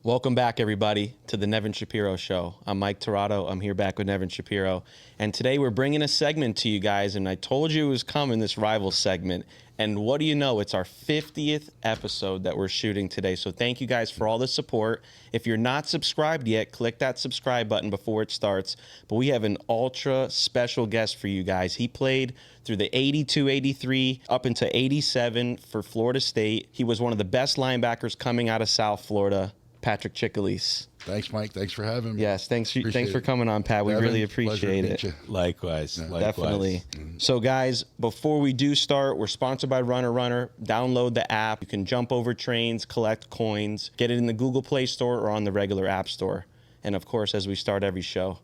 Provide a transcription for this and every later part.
Welcome back, everybody, to the Nevin Shapiro Show. I'm Mike Tirado. I'm here back with Nevin Shapiro. And today we're bringing a segment to you guys, and I told you it was coming, this rival segment. And what do you know? It's our 50th episode that we're shooting today. So thank you guys for all the support. If you're not subscribed yet, click that subscribe button before it starts. But we have an ultra special guest for you guys. He played through the 82, 83, up into 87 for Florida State. He was one of the best linebackers coming out of South Florida. Patrick Cicalese. Thanks, Mike. Thanks for having me. Yes, thanks for coming on, Pat. We really appreciate it. Likewise. Definitely. So, guys, before we do start, we're sponsored by Runner. Download the app. You can jump over trains, collect coins, get it in the Google Play Store or on the regular App Store. And, of course, as we start every show,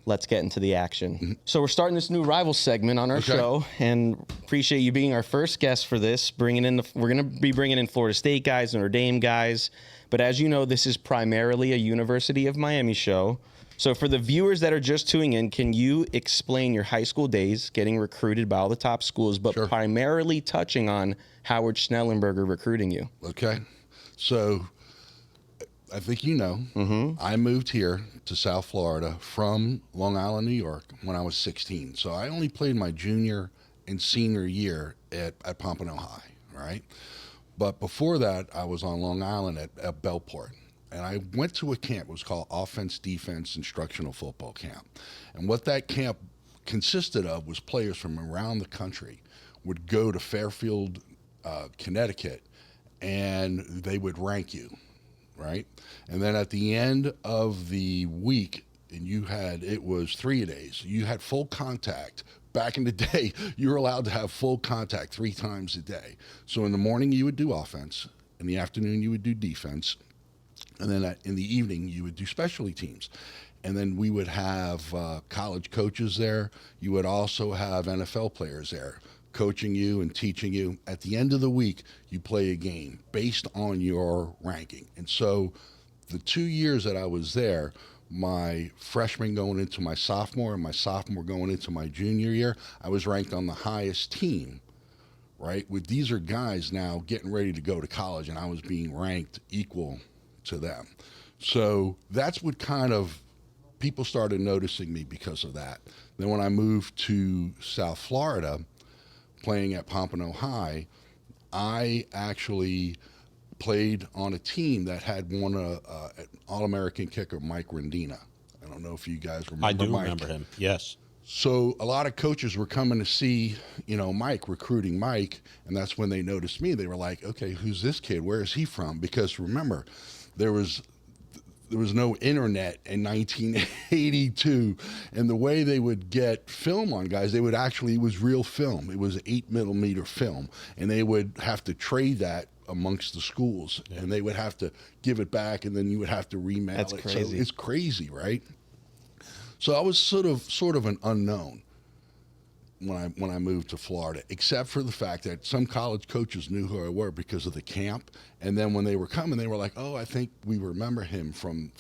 let's get into the action. So we're starting this new rival segment on our show, and appreciate you being our first guest for this. We're going to be bringing in Florida State guys, Notre Dame guys. But as you know, this is primarily a University of Miami show. So for the viewers that are just tuning in, can you explain your high school days, getting recruited by all the top schools, but primarily touching on Howard Schnellenberger recruiting you? Okay. So I think you know, I moved here to South Florida from Long Island, New York when I was 16. So I only played my junior and senior year at Pompano High, right? But before that, I was on Long Island at Bellport. And I went to a camp. It was called Offense, Defense, Instructional Football Camp. And what that camp consisted of was players from around the country would go to Fairfield, Connecticut, and they would rank you, right? And then at the end of the week, and it was 3 days, you had full contact. Back in the day, you were allowed to have full contact 3 times a day. So in the morning, you would do offense. In the afternoon, you would do defense. And then in the evening, you would do specialty teams. And then we would have college coaches there. You would also have NFL players there coaching you and teaching you. At the end of the week, you play a game based on your ranking. And so the 2 years that I was there, my freshman going into my sophomore and my sophomore going into my junior year, I was ranked on the highest team, right? These are guys now getting ready to go to college, and I was being ranked equal to them. So that's what kind of people started noticing me because of that. Then when I moved to South Florida, playing at Pompano High, I actually played on a team that had won an All-American kicker, Mike Rendina. I don't know if you guys remember I do Mike. remember him, yes. So a lot of coaches were coming to see, Mike, recruiting Mike, and that's when they noticed me. They were like, okay, who's this kid? Where is he from? Because remember, there was no internet in 1982, and the way they would get film on guys, it was real film. It was 8mm film, and they would have to trade that amongst the schools, and they would have to give it back, and then you would have to remail it. That's crazy. So it's crazy, right? So I was sort of an unknown when I moved to Florida, except for the fact that some college coaches knew who I were because of the camp, and then when they were coming, they were like, "Oh, I think we remember him from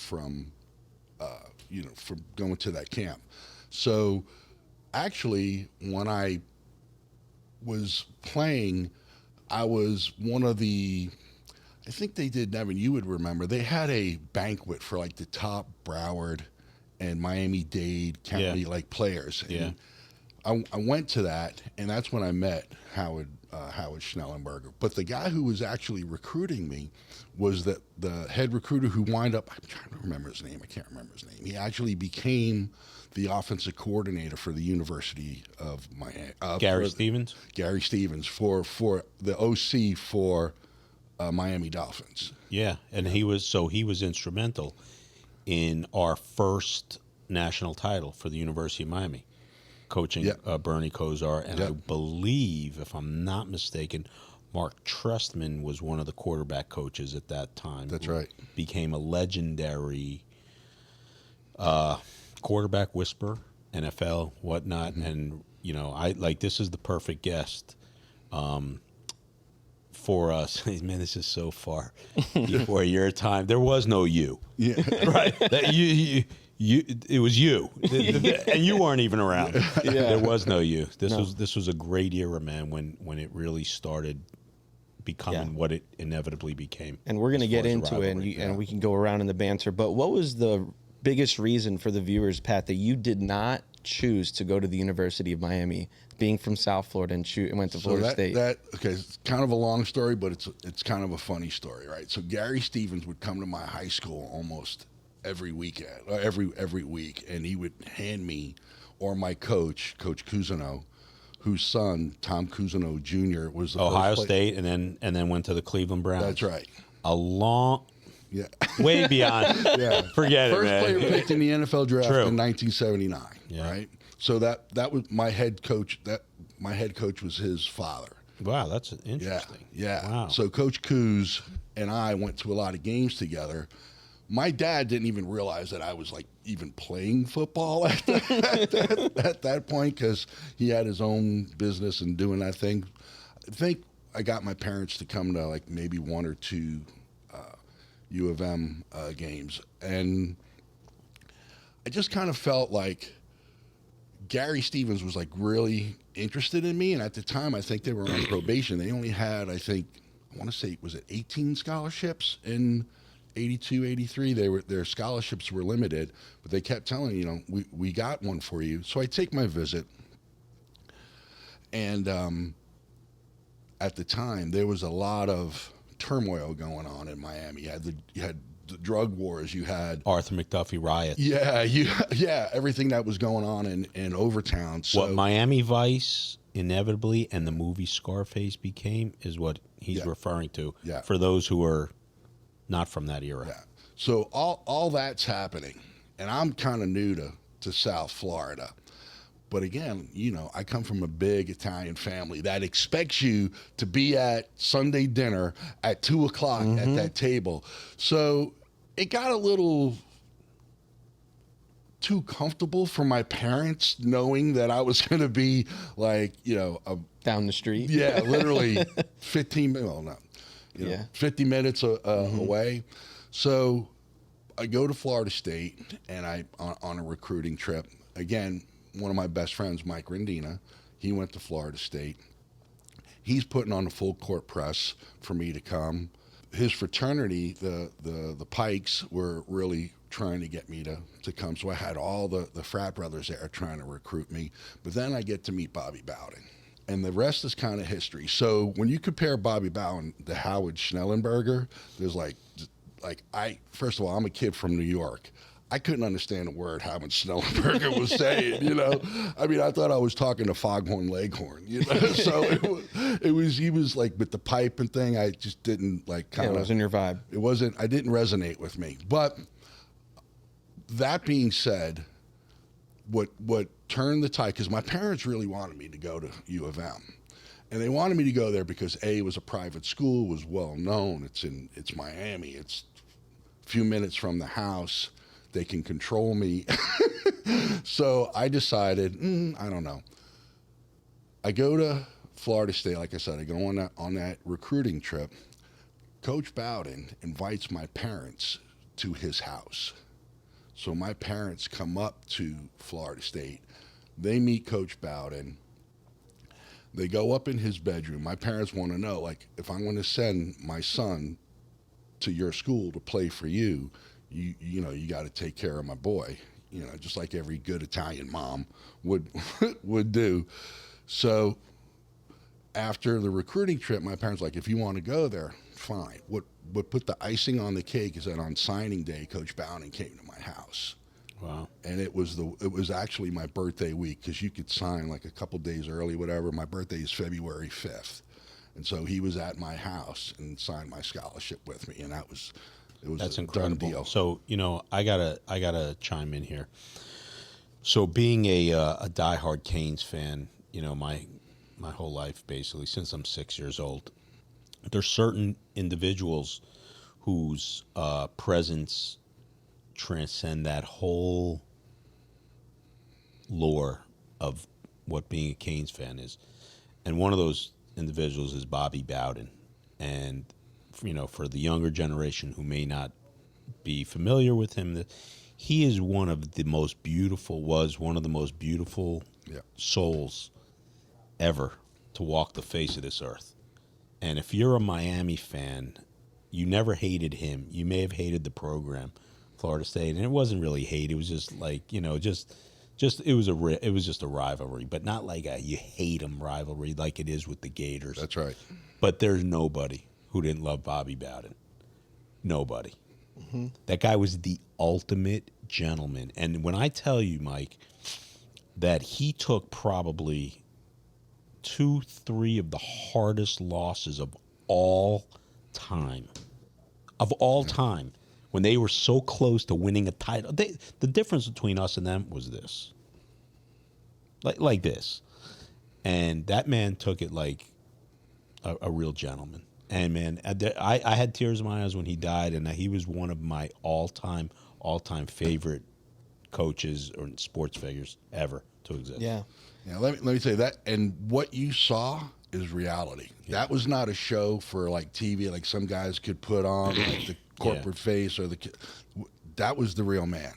going to that camp." So actually, when I was playing, I was one of I think they did, Nevin, you would remember, they had a banquet for like the top Broward and Miami-Dade County players. And I went to that, and that's when I met Howard Schnellenberger. But the guy who was actually recruiting me was the head recruiter who wound up, I'm trying to remember his name, I can't remember his name. He actually became the offensive coordinator for the University of Miami. Gary Stevens? Gary Stevens for the OC for Miami Dolphins. Yeah, and he was instrumental in our first national title for the University of Miami, coaching Bernie Kosar, and I believe, if I'm not mistaken, Mark Trestman was one of the quarterback coaches at that time. That's right. Became a legendary quarterback whisperer, NFL, whatnot, and this is the perfect guest for us. Man, this is so far before your time. There was no you, right? It was you, and you weren't even around. There was no you. This was a great era, man. When it really started becoming what it inevitably became. And we're going to get into it, rivalry. and we can go around in the banter. But what was the biggest reason for the viewers, Pat, that you did not choose to go to the University of Miami, being from South Florida, and went to Florida State? Okay, it's kind of a long story, but it's kind of a funny story, right? So Gary Stevens would come to my high school almost every weekend, every week, and he would hand me, or my coach, Coach Cousineau, whose son, Tom Cousineau Jr., was the Ohio first State, and then went to the Cleveland Browns. That's right. A long, Yeah. way beyond. Yeah. Forget First it, man. player picked in the NFL draft True. in 1979. Yeah. Right. So that was my head coach. My head coach was his father. Wow, that's interesting. Yeah. Wow. So Coach Coos and I went to a lot of games together. My dad didn't even realize that I was like even playing football at that point, because he had his own business and doing that thing. I think I got my parents to come to like maybe one or two U of M games, and I just kind of felt like Gary Stevens was like really interested in me, and at the time I think they were on probation. They only had, I want to say, was it 18 scholarships in 82, 83? Their scholarships were limited, but they kept telling we got one for you. So I take my visit, and at the time there was a lot of turmoil going on in Miami. You had the drug wars. You had Arthur McDuffie riots. Yeah, everything that was going on in Overtown. So What Miami Vice inevitably and the movie Scarface became is what he's referring to. Yeah. For those who are not from that era. Yeah. So all that's happening, and I'm kind of new to South Florida. But again, I come from a big Italian family that expects you to be at Sunday dinner at 2 o'clock at that table. So it got a little too comfortable for my parents, knowing that I was going to be like, Down the street? Yeah, literally 15 minutes. Well, no, 50 minutes away. So I go to Florida State, and I on a recruiting trip. Again, one of my best friends, Mike Rendina, he went to Florida State. He's putting on a full court press for me to come. His fraternity, the Pikes, were really trying to get me to come. So I had all the frat brothers there trying to recruit me. But then I get to meet Bobby Bowden. And the rest is kind of history. So when you compare Bobby Bowden to Howard Schnellenberger, there's first of all, I'm a kid from New York. I couldn't understand a word Howard Schnellenberger was saying, I mean, I thought I was talking to Foghorn Leghorn, So he was like with the pipe and thing. I just didn't it wasn't your vibe. I didn't resonate with me. But that being said, what turned the tide, because my parents really wanted me to go to U of M. And they wanted me to go there because it was a private school, was well known. It's Miami. It's a few minutes from the house. They can control me. So I decided, I don't know. I go to Florida State, like I said, I go on that recruiting trip. Coach Bowden invites my parents to his house. So my parents come up to Florida State. They meet Coach Bowden. They go up in his bedroom. My parents want to know, like, if I'm going to send my son to your school to play for you, you got to take care of my boy, just like every good Italian mom would do. So after the recruiting trip, my parents were like, if you want to go there, fine. What put the icing on the cake is that on signing day, Coach Bowden came to my house. Wow. And it was actually my birthday week, because you could sign like a couple days early, whatever. My birthday is February 5th. And so he was at my house and signed my scholarship with me, and that's incredible. Done deal. So I gotta chime in here. So being a diehard Canes fan, my whole life basically since I'm 6 years old, there's certain individuals whose presence transcend that whole lore of what being a Canes fan is, and one of those individuals is Bobby Bowden. And for the younger generation who may not be familiar with him, he is one of the most beautiful souls ever to walk the face of this earth. And if you're a Miami fan, you never hated him. You may have hated the program, Florida State, and it wasn't really hate. It was just like, you know, just it was just a rivalry, but not like a you hate him rivalry like it is with the Gators. That's right. But there's nobody who didn't love Bobby Bowden. Nobody. Mm-hmm. That guy was the ultimate gentleman. And when I tell you, Mike, that he took probably 2-3 of the hardest losses of all time, when they were so close to winning a title. The difference between us and them was this. Like this. And that man took it like a real gentleman. And, man, I had tears in my eyes when he died, and he was one of my all-time favorite coaches or sports figures ever to exist. Yeah. Yeah, let me say that. And what you saw is reality. Yeah. That was not a show for, like, TV, like some guys could put on, like the corporate face or that was the real man,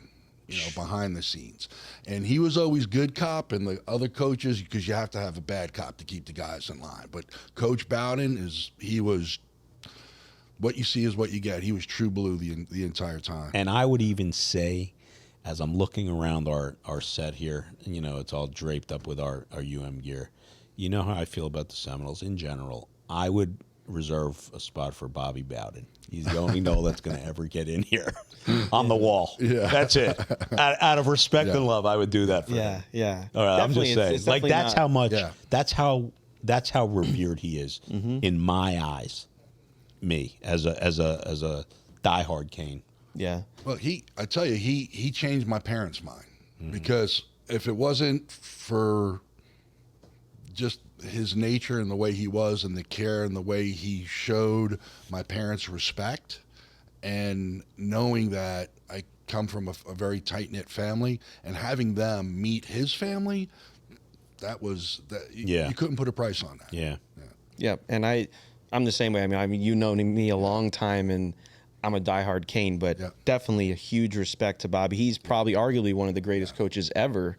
you know, behind the scenes. And he was always good cop, and the other coaches, because you have to have a bad cop to keep the guys in line. But Coach Bowden he was what you see is what you get. He was true blue the entire time. And I would even say, as I'm looking around our set here, you know, it's all draped up with our gear. You know how I feel about the Seminoles in general. I would reserve a spot for Bobby Bowden. He's the only no that's going to ever get in here on the wall. Yeah. That's it. Out of respect and love, I would do that for him. Yeah. All right, definitely, I'm just saying. Like, that's how much, that's how revered he is in my eyes. Me as a diehard Cane. Yeah. Well, I tell you, he changed my parents' mind because if it wasn't for just his nature and the way he was and the care and the way he showed my parents respect, and knowing that I come from a very tight-knit family and having them meet his family, you couldn't put a price on that. Yeah. And I'm the same way. I mean, you know me a long time, and I'm a diehard Cane, but definitely a huge respect to Bobby. He's probably arguably one of the greatest coaches ever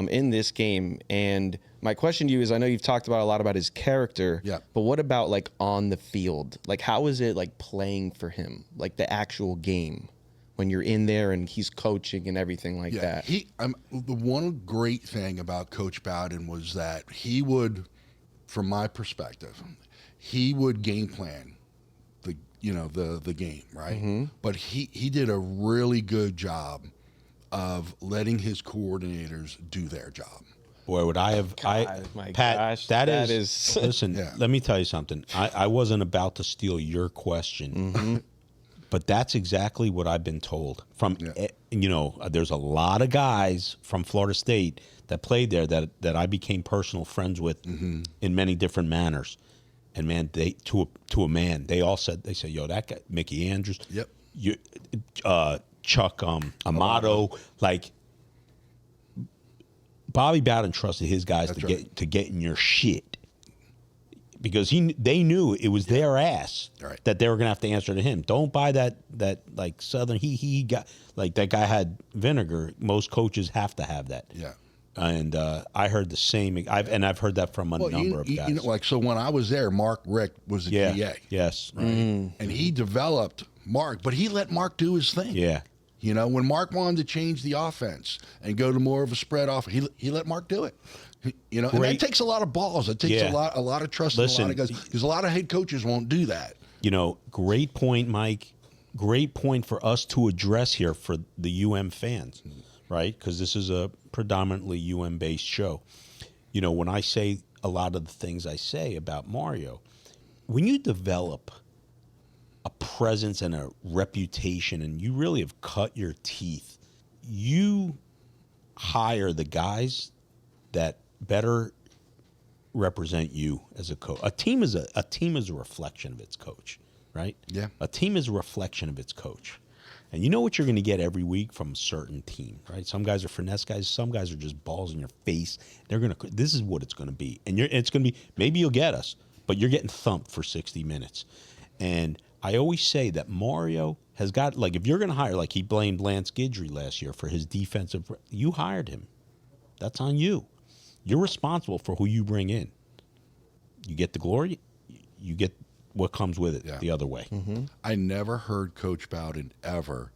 in this game. And my question to you is, I know you've talked a lot about his character, but what about like on the field? Like, how is it like playing for him, like the actual game, when you're in there and he's coaching and everything like that? The one great thing about Coach Bowden was that he would, from my perspective, he would game plan the game, right? But he did a really good job of letting his coordinators do their job. Boy, would I have... gosh, that is... Listen, let me tell you something. I wasn't about to steal your question, but that's exactly what I've been told. There's a lot of guys from Florida State that played there that I became personal friends with in many different manners. And man, to a man, they say, yo, that guy, Mickey Andrews, Chuck Amato, like Bobby Bowden trusted his guys to get in your shit, because they knew it was their ass that they were gonna have to answer to him. Don't buy that like Southern. He got, like, that guy had vinegar. Most coaches have to have that. Yeah. And I heard the same. I've heard that from a number of guys. So when I was there, Mark Rick was the GA. Yes. Right. And he developed Mark, but he let Mark do his thing. Yeah. You know, when Mark wanted to change the offense and go to more of a spread off, he let Mark do it. You know, and that takes a lot of balls. It takes a lot of trust. Listen, a lot of guys, because a lot of head coaches won't do that. You know, great point, Mike. Great point for us to address here for the UM fans. Right? Because this is a predominantly UM-based show. You know, when I say a lot of the things I say about Mario, when you develop a presence and a reputation and you really have cut your teeth, you hire the guys that better represent you as a coach. A team is a reflection of its coach, right? Yeah. A team is a reflection of its coach. And you know what you're going to get every week from a certain team, right? Some guys are finesse guys. Some guys are just balls in your face. This is what it's going to be. And it's going to be, maybe you'll get us, but you're getting thumped for 60 minutes. And I always say that Mario has got, like, if you're going to hire, like he blamed Lance Guidry last year for his defensive, you hired him. That's on you. You're responsible for who you bring in. You get the glory. You get what comes with it the other way. I never heard Coach Bowden ever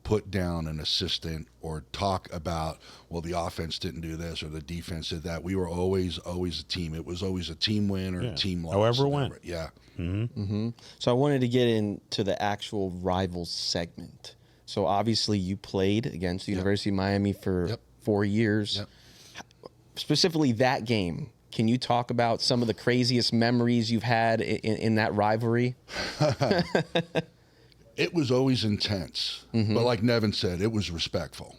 put down an assistant or talk about, well, the offense didn't do this or the defense did that. We were always a team. It was always a team win or a team loss. However it went. Yeah. So I wanted to get into the actual rivals segment. So obviously you played against the University of Miami for 4 years. Specifically that game. Can you talk about some of the craziest memories you've had in that rivalry? It was always intense, but like Nevin said, it was respectful.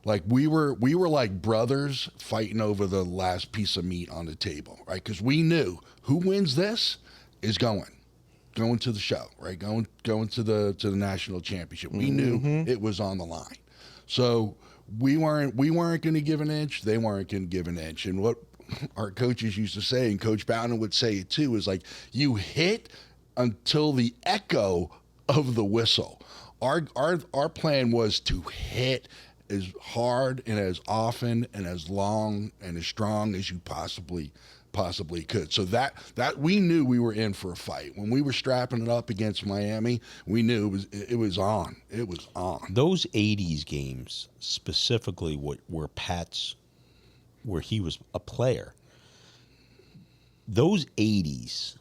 Like we were like brothers fighting over the last piece of meat on the table, right? Because we knew who wins this is going to the show, right? Going to the national championship. We knew it was on the line, so we weren't going to give an inch. They weren't going to give an inch. And what our coaches used to say, and Coach Bowden would say it too, is like you hit until the echo of the whistle. Our plan was to hit as hard and as often and as long and as strong as you possibly could. So that we knew we were in for a fight. When we were strapping it up against Miami, we knew it was on. It was on. Those 80s games, specifically where he was a player, those 80s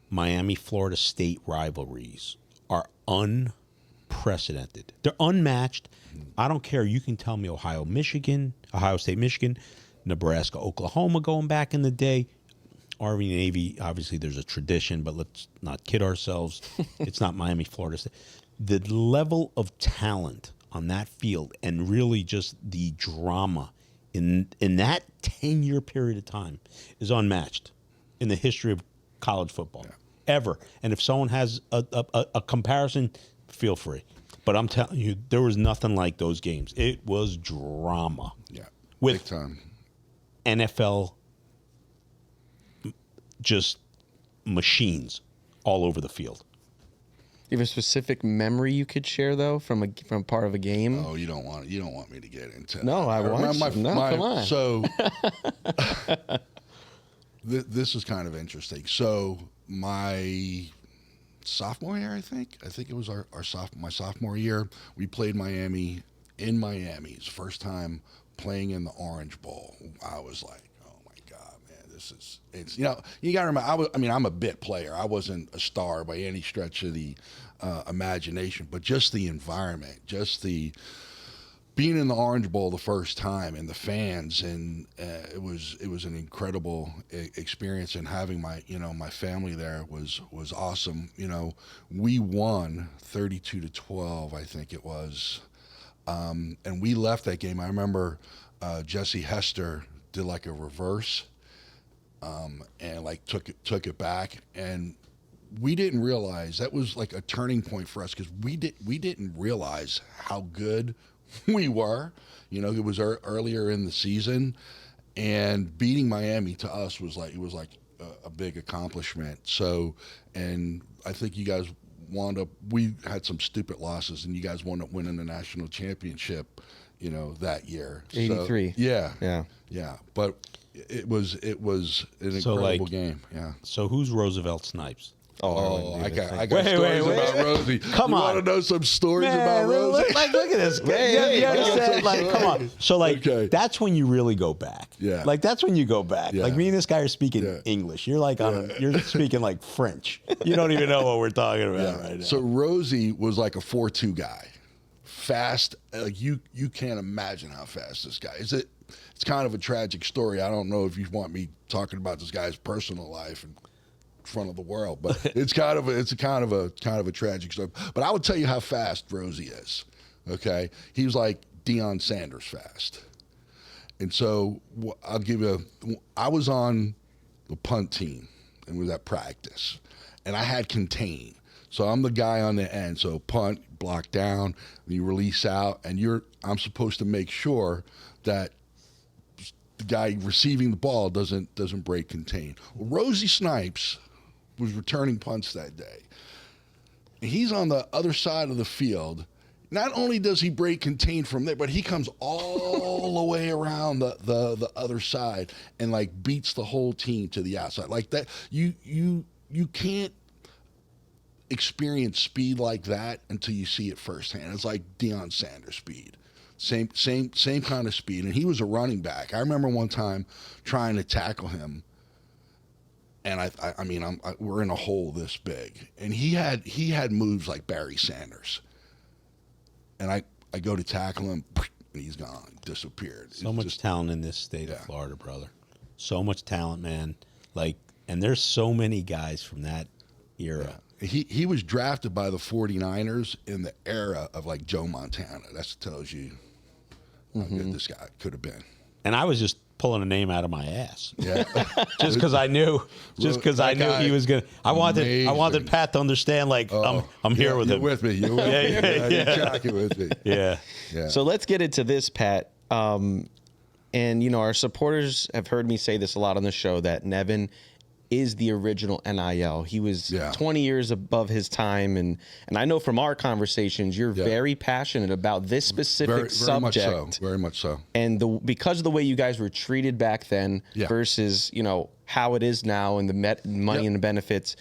Miami Florida State rivalries are unprecedented. They're unmatched. I don't care. You can tell me Ohio State, Michigan, Nebraska, Oklahoma going back in the day. Army, Navy, obviously there's a tradition, but let's not kid ourselves. It's not Miami, Florida State. The level of talent on that field and really just the drama in that 10-year period of time is unmatched in the history of college football. Ever. And if someone has a comparison, feel free. But I'm telling you, there was nothing like those games. It was drama. Yeah. With big time. NFL just machines all over the field. You have a specific memory you could share though from part of a game? Oh, you don't want me to get into No, that. I want you. Come on. So this is kind of interesting. So my sophomore year, I think it was my sophomore year, we played Miami in Miami. It's first time playing in the Orange Bowl. I was like, oh my God, man, it's you got to remember, I'm a bit player. I wasn't a star by any stretch of the imagination, but just the environment, just the being in the Orange Bowl the first time and the fans, and it was an incredible experience, and having my family there was awesome. We won 32-12, I think it was, and we left that game. I remember Jesse Hester did like a reverse, and like took it back, and we didn't realize that was like a turning point for us because we didn't realize how good we were. It was earlier in the season, and beating Miami to us was like a big accomplishment. So, and I think you guys we had some stupid losses, and you guys wound up winning the national championship, that year. 83. So, yeah. But it was an incredible game. Yeah. So who's Roosevelt Snipes? Oh, I got stories about Rosey. Come on. You want to know some stories about Rosey? Look at this. Come on. So, that's when you really go back. Yeah. Like, that's when you go back. Yeah. Like, me and this guy are speaking English. You're like you're speaking like French. You don't even know what we're talking about right now. So, Rosey was like a 4.2 guy. Fast. Like, you can't imagine how fast this guy is. It's kind of a tragic story. I don't know if you want me talking about this guy's personal life and front of the world, but it's kind of a tragic story. But I would tell you how fast Rosey is. Okay, he was like Deion Sanders fast, and so I'll give you. I was on the punt team and was at practice, and I had contain. So I'm the guy on the end. So punt, block down, you release out, and I'm supposed to make sure that the guy receiving the ball doesn't break contain. Well, Rosey Snipes was returning punts that day. He's on the other side of the field. Not only does he break contain from there, but he comes all the way around the other side and like beats the whole team to the outside. Like that, you can't experience speed like that until you see it firsthand. It's like Deion Sanders speed. Same kind of speed. And he was a running back. I remember one time trying to tackle him, and we're in a hole this big, and he had moves like Barry Sanders, and I go to tackle him, and he's gone, disappeared. So much talent in this state of Florida, brother. So much talent, man. Like, and there's so many guys from that era. Yeah. He was drafted by the 49ers in the era of like Joe Montana. That tells you how good this guy could have been. And I was just pulling a name out of my ass. Yeah. just because I knew he was gonna. I wanted Pat to understand. Like, I'm here with him. You're with me. You're with me. You're tracking with me. Yeah. So let's get into this, Pat. And our supporters have heard me say this a lot on the show, that Nevin is the original NIL. He was 20 years above his time, and I know from our conversations you're very passionate about this specific subject. Very much so. And because of the way you guys were treated back then versus how it is now, and the money and the benefits,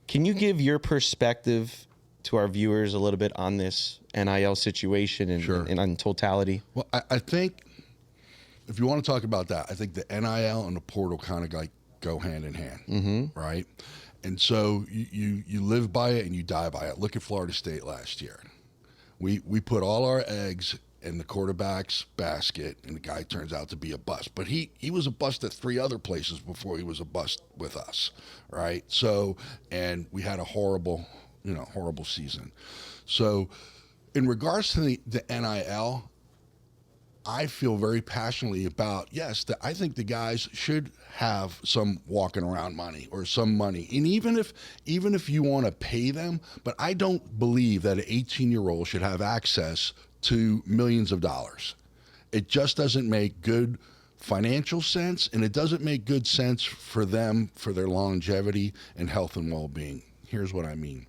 can you give your perspective to our viewers a little bit on this NIL situation and on totality? Well, I think if you want to talk about that, I think the NIL and the portal kind of like go hand in hand, right? And so you live by it and you die by it. Look at Florida State last year. We put all our eggs in the quarterback's basket, and the guy turns out to be a bust. But he was a bust at 3 other places before he was a bust with us, right? So, and we had a horrible season. So in regards to the NIL, I feel very passionately about, I think the guys should have some walking around money or some money. And even if you want to pay them, but I don't believe that an 18-year-old should have access to millions of dollars. It just doesn't make good financial sense, and it doesn't make good sense for them, for their longevity and health and well-being. Here's what I mean.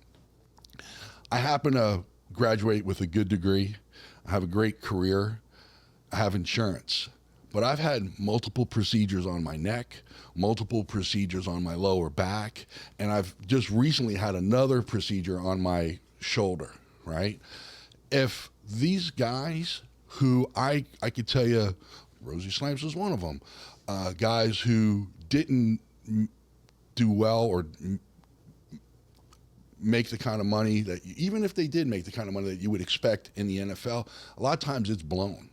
I happen to graduate with a good degree. I have a great career. I have insurance, but I've had multiple procedures on my neck, multiple procedures on my lower back, and I've just recently had another procedure on my shoulder, right? If these guys who I could tell you, Rosey Snipes was one of them, guys who didn't do well or make the kind of money that, even if they did make the kind of money that you would expect in the NFL, a lot of times it's blown.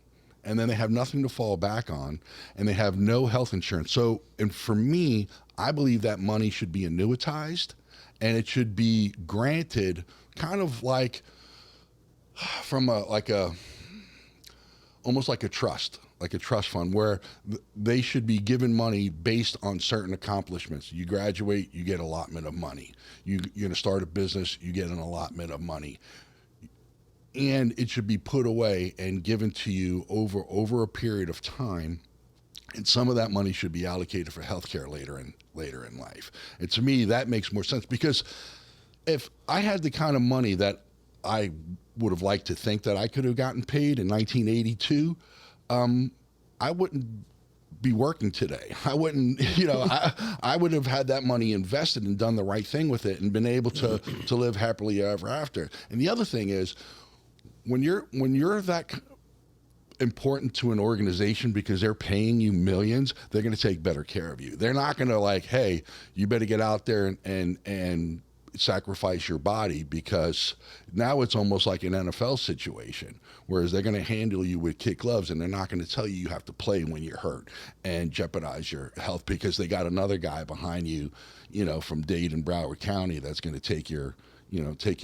And then they have nothing to fall back on, and they have no health insurance. So, and for me, I believe that money should be annuitized, and it should be granted kind of like from almost like a trust fund, where they should be given money based on certain accomplishments. You graduate, you get allotment of money. You're going to start a business, you get an allotment of money. And it should be put away and given to you over a period of time, and some of that money should be allocated for healthcare later in life. And to me, that makes more sense, because if I had the kind of money that I would have liked to think that I could have gotten paid in 1982, I wouldn't be working today. I wouldn't, I would have had that money invested and done the right thing with it and been able to live happily ever after. And the other thing is, when you're that important to an organization because they're paying you millions, they're going to take better care of you. They're not going to like, hey, you better get out there and sacrifice your body, because now it's almost like an NFL situation, whereas they're going to handle you with kid gloves, and they're not going to tell you have to play when you're hurt and jeopardize your health because they got another guy behind you, from Dade and Broward County that's going to take your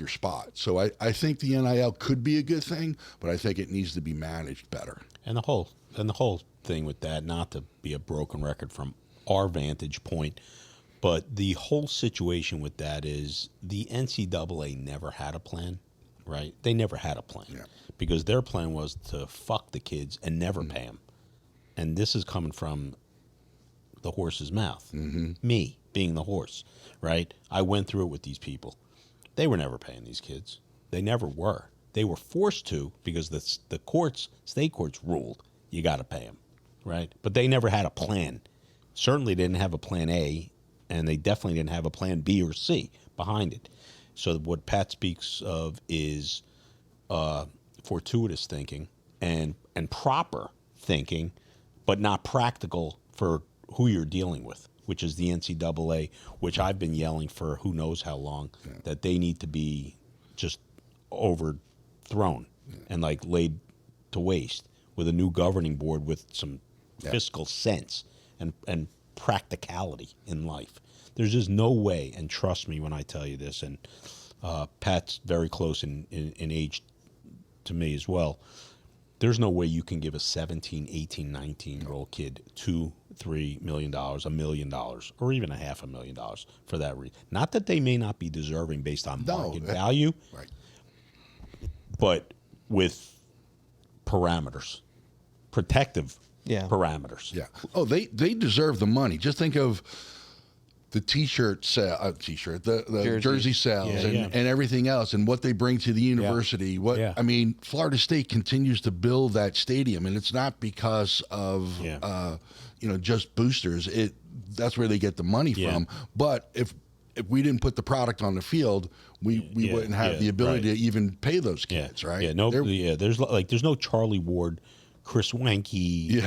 spot. So I think the NIL could be a good thing, but I think it needs to be managed better. And the whole thing with that, not to be a broken record from our vantage point, but the whole situation with that is the NCAA never had a plan, right? They never had a plan because their plan was to fuck the kids and never pay them. And this is coming from the horse's mouth. Me being the horse, right? I went through it with these people. They were never paying these kids. They never were. They were forced to because the state courts ruled you got to pay them, right? But they never had a plan. Certainly didn't have a plan A, and they definitely didn't have a plan B or C behind it. So what Pat speaks of is fortuitous thinking and proper thinking, but not practical for who you're dealing with, which is the NCAA, which I've been yelling for who knows how long, that they need to be just overthrown and like laid to waste with a new governing board with some fiscal sense and practicality in life. There's just no way, and trust me when I tell you this, and Pat's very close in age to me as well, there's no way you can give a 17, 18, 19-year-old kid $2-3 million, $1 million, or even $500,000 for that reason. Not that they may not be deserving based on market value, right, but with parameters, protective parameters. Yeah. Oh, they deserve the money. Just think of the the jersey sales and everything else, and what they bring to the university. I mean, Florida State continues to build that stadium, and it's not because of just boosters. That's where they get the money from. But if we didn't put the product on the field, we wouldn't have the ability to even pay those kids, right? Yeah, there's no Charlie Ward, Chris Wanke,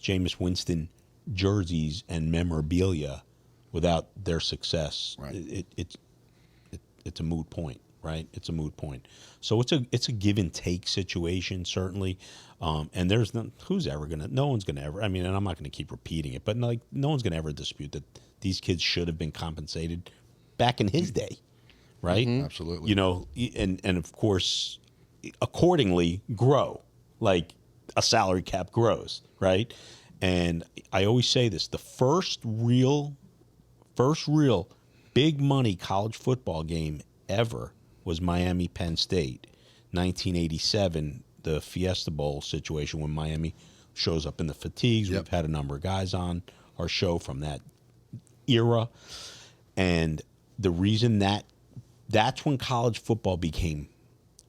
Jameis Winston jerseys and memorabilia without their success. Right. It's a moot point, right? It's a moot point. So it's a give and take situation, certainly. And there's no one's gonna ever. I mean, and I'm not gonna keep repeating it, but no one's gonna ever dispute that these kids should have been compensated back in his day, right? Mm-hmm. Absolutely. You know, and of course, accordingly grow like a salary cap grows, right? And I always say this: the first real big money college football game ever was Miami Penn State, 1987, the Fiesta Bowl situation when Miami shows up in the fatigues. We've had a number of guys on our show from that era, and the reason that's when college football became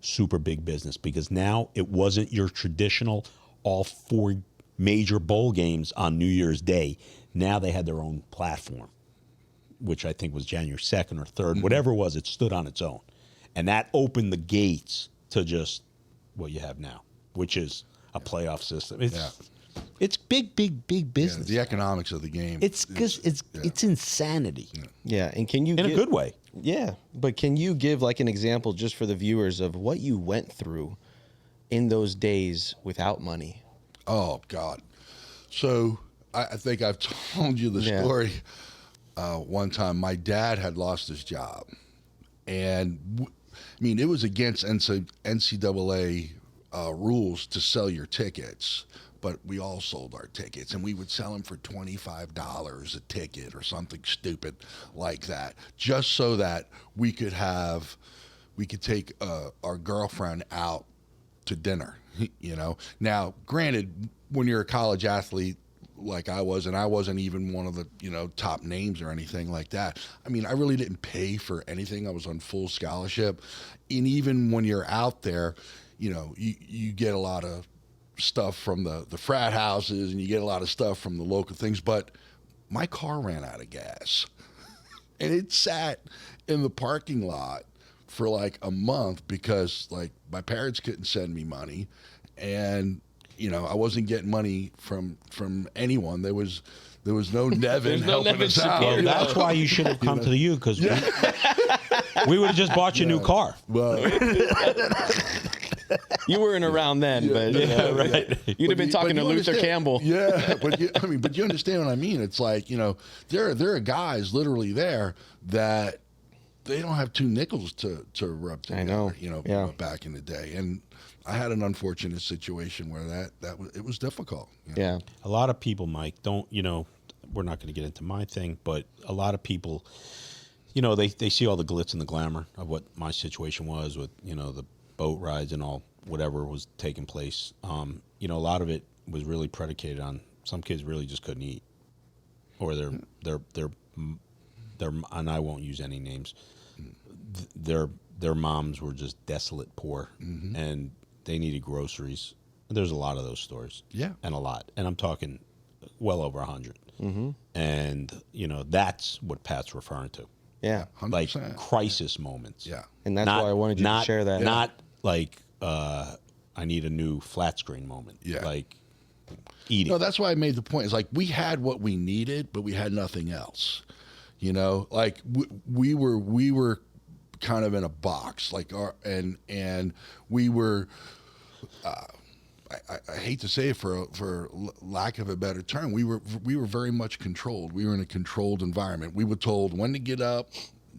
super big business, because now it wasn't your traditional all four major bowl games on New Year's Day. Now they had their own platform, which I think was January 2nd or 3rd, whatever it was, it stood on its own. And that opened the gates to just what you have now, which is a playoff system. It's big business. The economics of the game. It's insanity. Yeah, and can you in a good way? Yeah, but can you give like an example just for the viewers of what you went through in those days without money? Oh God! So I think I've told you the story. One time, my dad had lost his job, and I mean it was against NCAA rules to sell your tickets. But we all sold our tickets, and we would sell them for $25 a ticket or something stupid like that, just so that we could take our girlfriend out to dinner. You know. Now, granted, when you're a college athlete like I was, and I wasn't even one of the top names or anything like that. I mean, I really didn't pay for anything. I was on full scholarship, and even when you're out there, you get a lot of stuff from the frat houses, and you get a lot of stuff from the local things, but my car ran out of gas and it sat in the parking lot for like a month because like my parents couldn't send me money, and I wasn't getting money from anyone. There was no Nevin helping us out. Well, that's why you should have come to the U, because we would have just bought you a new car. Well, you weren't around then, but you'd have been talking to Luther Campbell. Yeah, but you understand what I mean. It's like there are guys literally there that they don't have two nickels to rub together. I know. Back in the day, and I had an unfortunate situation where it was difficult. Yeah, a lot of people, Mike, don't. We're not going to get into my thing, but a lot of people, they see all the glitz and the glamour of what my situation was with the boat rides and all whatever was taking place. A lot of it was really predicated on some kids really just couldn't eat, or their and I won't use any names. Their moms were just desolate poor, and they needed groceries. There's a lot of those stories, and I'm talking well over 100. And that's what Pat's referring to. Yeah. 100%. like crisis moments. Yeah. And that's why I wanted you to share that. Not like I need a new flat screen moment. Yeah. Like eating. No, that's why I made the point. It's like we had what we needed, but we had nothing else. You know, like we were kind of in a box, like and we were. I hate to say it for lack of a better term, we were very much controlled. We were in a controlled environment. We were told when to get up,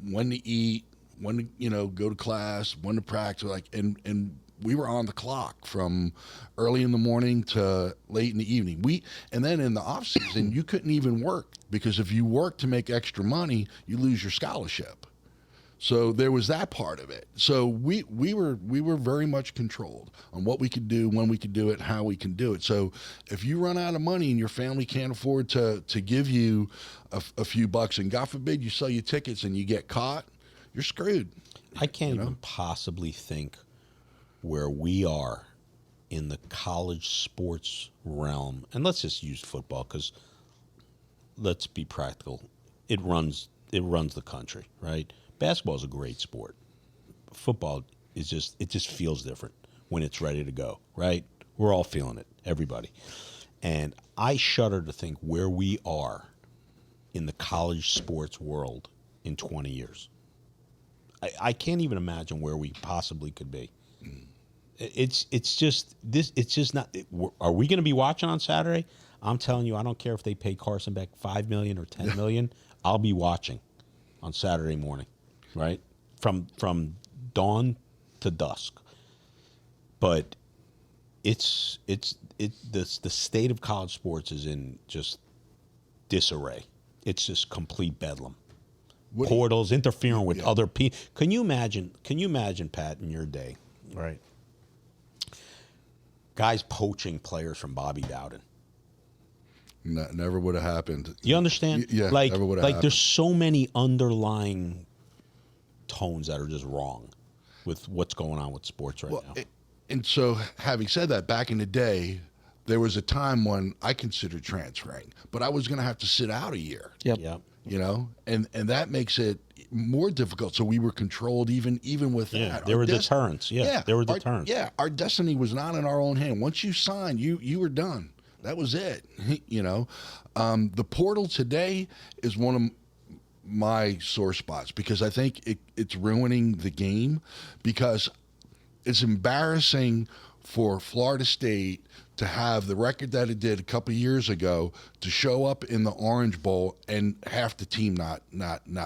when to eat, when to go to class, when to practice, and we were on the clock from early in the morning to late in the evening. And then in the off season, you couldn't even work because if you worked to make extra money, you lose your scholarship. So there was that part of it. So we were very much controlled on what we could do, when we could do it, how we can do it. So if you run out of money and your family can't afford to give you a few bucks, and God forbid you sell your tickets and you get caught, you're screwed. I can't even possibly think where we are in the college sports realm. And let's just use football because let's be practical. It runs the country, right? Basketball is a great sport. Football is just feels different when it's ready to go, right? We're all feeling it, everybody. And I shudder to think where we are in the college sports world in 20 years. I can't even imagine where we possibly could be. It's just not. Are we going to be watching on Saturday? I'm telling you, I don't care if they pay Carson Beck $5 million or $10 million. I'll be watching on Saturday morning. Right, from dawn to dusk, but the state of college sports is in just disarray. It's just complete bedlam. Portals interfering with other people. Can you imagine, Pat, in your day, right? Guys poaching players from Bobby Bowden. No, never would have happened. You understand? Yeah, like never would have happened. There's so many underlying tones that are just wrong with what's going on with sports right now. And so, having said that, back in the day, there was a time when I considered transferring, but I was going to have to sit out a year. Yep. And that makes it more difficult. So we were controlled even with that. There were deterrents. There were deterrents. Our destiny was not in our own hand. Once you signed, you were done. That was it. The portal today is one of my sore spots because I think it's ruining the game because it's embarrassing for Florida State to have the record that it did a couple of years ago to show up in the Orange Bowl and half the team not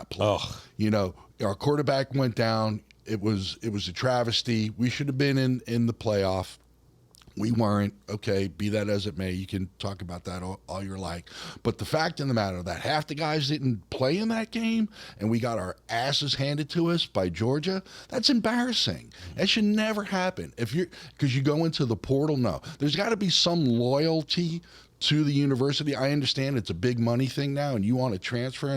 play. Ugh. Our quarterback went down. It was a travesty. We should have been in the playoff. We weren't. Okay, be that as it may, you can talk about that all you like. But the fact of the matter that half the guys didn't play in that game and we got our asses handed to us by Georgia, that's embarrassing. That should never happen. Because you go into the portal, no. There's got to be some loyalty to the university. I understand it's a big money thing now and you want to transfer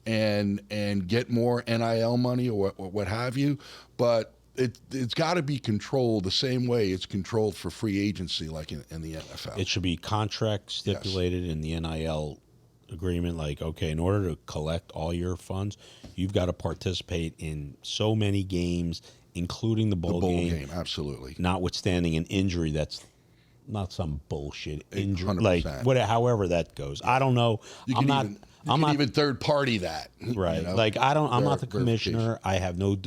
and get more NIL money or what have you, but it's got to be controlled the same way it's controlled for free agency, like in the NFL. It should be contract stipulated in the NIL agreement. Like, okay, in order to collect all your funds, you've got to participate in so many games, including the bowl game. Absolutely. Notwithstanding an injury that's not some bullshit injury, 100%. like however that goes. I don't know. I'm not even third party that. Right. Like I'm not the commissioner. I have no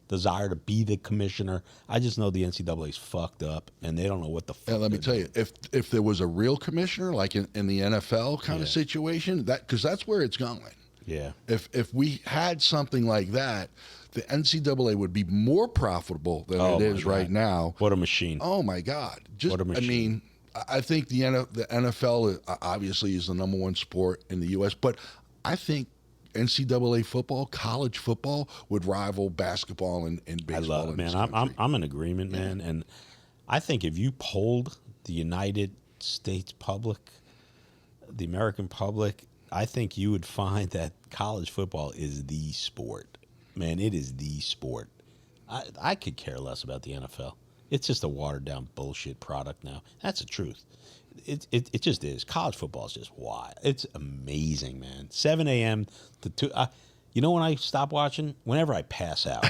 desire to be the commissioner. I just know the NCAA's fucked up, and they don't know what the fuck. And let me tell you, if there was a real commissioner, like in the NFL kind of situation, because that's where it's going. Yeah. If we had something like that, the NCAA would be more profitable than it is right now. What a machine! Oh my God! What a machine! I mean, I think the NFL obviously is the number one sport in the U.S., but I think NCAA football, college football would rival basketball and baseball. I love it, man. I'm in agreement, man. And I think if you polled the United States public, the American public, I think you would find that college football is the sport. Man, it is the sport. I could care less about the NFL. It's just a watered down bullshit product now. That's the truth. It just is. College football is just wild. It's amazing, man. 7 a.m. to 2. You know when I stop watching? Whenever I pass out.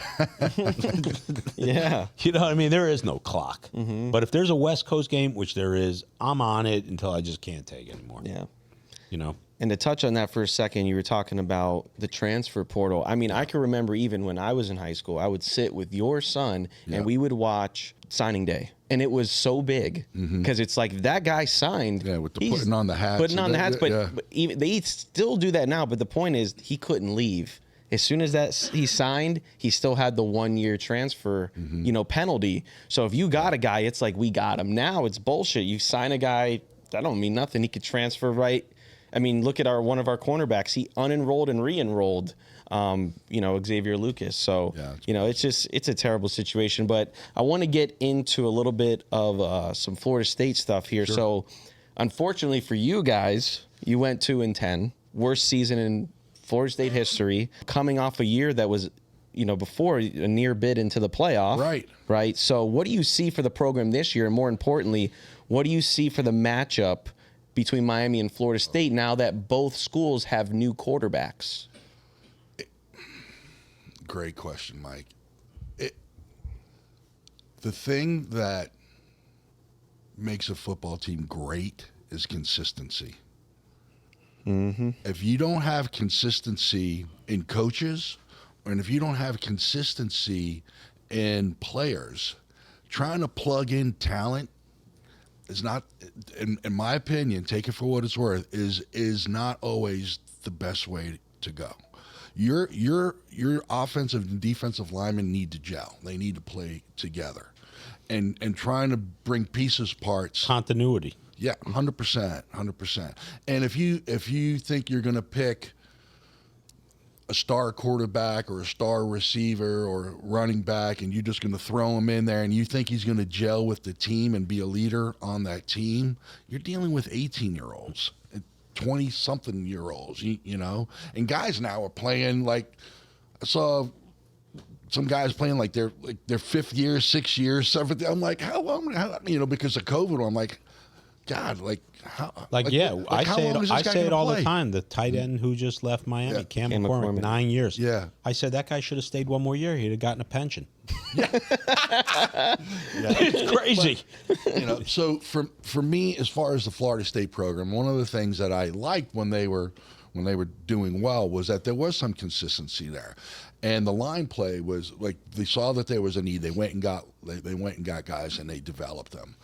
Yeah. You know what I mean? There is no clock. But if there's a West Coast game, which there is, I'm on it until I just can't take it anymore. Yeah. You know? And to touch on that for a second, you were talking about the transfer portal. I mean, I can remember even when I was in high school, I would sit with your son and we would watch signing day. And it was so big because it's like that guy signed. Yeah, with the putting on the hats. But even, they still do that now. But the point is, he couldn't leave. As soon as he signed, he still had the 1-year transfer, penalty. So if you got a guy, it's like we got him. Now it's bullshit. You sign a guy, that don't mean nothing. He could transfer right. I mean, look at one of our cornerbacks. He unenrolled and re-enrolled, Xavier Lucas. So, it's a terrible situation. But I want to get into a little bit of some Florida State stuff here. Sure. So, unfortunately for you guys, you went 2-10, worst season in Florida State history, coming off a year that was, before a near bid into the playoff. Right. So, what do you see for the program this year? And more importantly, what do you see for the matchup between Miami and Florida State now that both schools have new quarterbacks? Great question, Mike. The thing that makes a football team great is consistency. If you don't have consistency in coaches, and if you don't have consistency in players, trying to plug in talent is not, in my opinion, take it for what it's worth, is not always the best way to go. Your offensive and defensive linemen need to gel. They need to play together, and trying to bring parts. Continuity. Yeah, 100%. And if you think you're going to pick a star quarterback or a star receiver or running back, and you're just going to throw him in there and you think he's going to gel with the team and be a leader on that team, you're dealing with 18-year-olds, 20-something-year-olds, and guys now are playing like, I saw some guys playing like their 5th year, 6th year, 7th. I'm like, how long? Because of COVID, I'm like, God, how? I say it all the time. The tight end who just left Miami, Cam McCormick, 9 years. Yeah, I said that guy should have stayed 1 more year. He'd have gotten a pension. It's crazy. But, so for me, as far as the Florida State program, one of the things that I liked when they were doing well was that there was some consistency there, and the line play was like they saw that there was a need. They went and got guys and they developed them.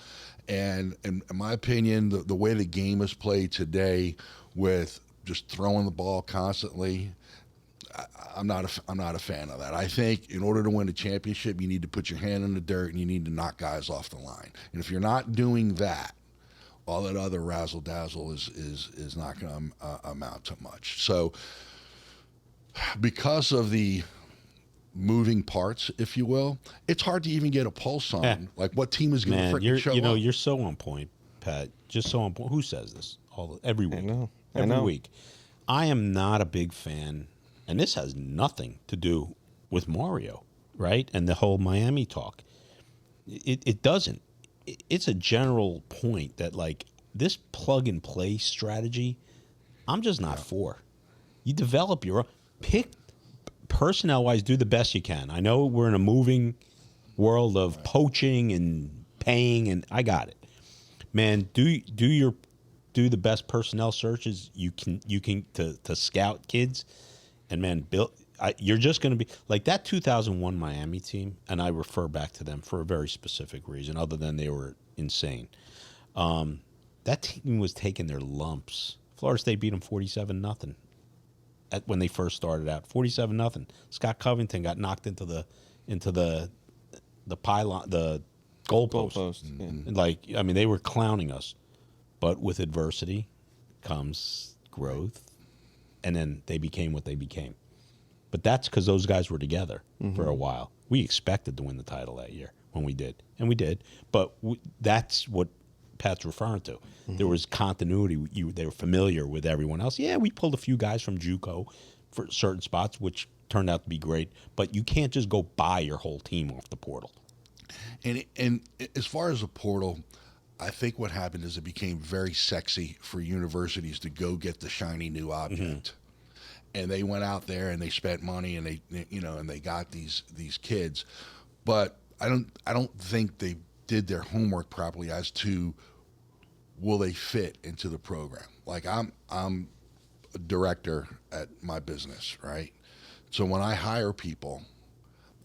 And in my opinion, the way the game is played today, with just throwing the ball constantly, I'm not a fan of that. I think in order to win a championship, you need to put your hand in the dirt and you need to knock guys off the line. And if you're not doing that, all that other razzle dazzle is not going to amount to much. So, because of the moving parts, if you will, it's hard to even get a pulse on like what team is going to freaking show up. You're so on point, Pat. Just so on point. Who says this every week? Every week. I am not a big fan, and this has nothing to do with Mario, right? And the whole Miami talk. It doesn't. It's a general point that this plug and play strategy, I'm just not for. You develop your own. Pick. Personnel-wise, do the best you can. I know we're in a moving world of poaching and paying, and I got it. Man, do the best personnel searches you can to scout kids, and man, you're just going to be like that 2001 Miami team, and I refer back to them for a very specific reason, other than they were insane. That team was taking their lumps. Florida State beat them 47-0. When they first started out, 47-0. Scott Covington got knocked into the pylon, the goalpost. Yeah. They were clowning us. But with adversity comes growth, and then they became what they became. But that's because those guys were together for a while. We expected to win the title that year when we did, and we did. But that's what Pat's referring to. There was continuity. They were familiar with everyone else. Yeah, we pulled a few guys from JUCO for certain spots, which turned out to be great. But you can't just go buy your whole team off the portal. And as far as the portal, I think what happened is it became very sexy for universities to go get the shiny new object. And they went out there and they spent money and they got these kids. But I don't think they did their homework properly as to will they fit into the program. Like I'm a director at my business, right? So when I hire people,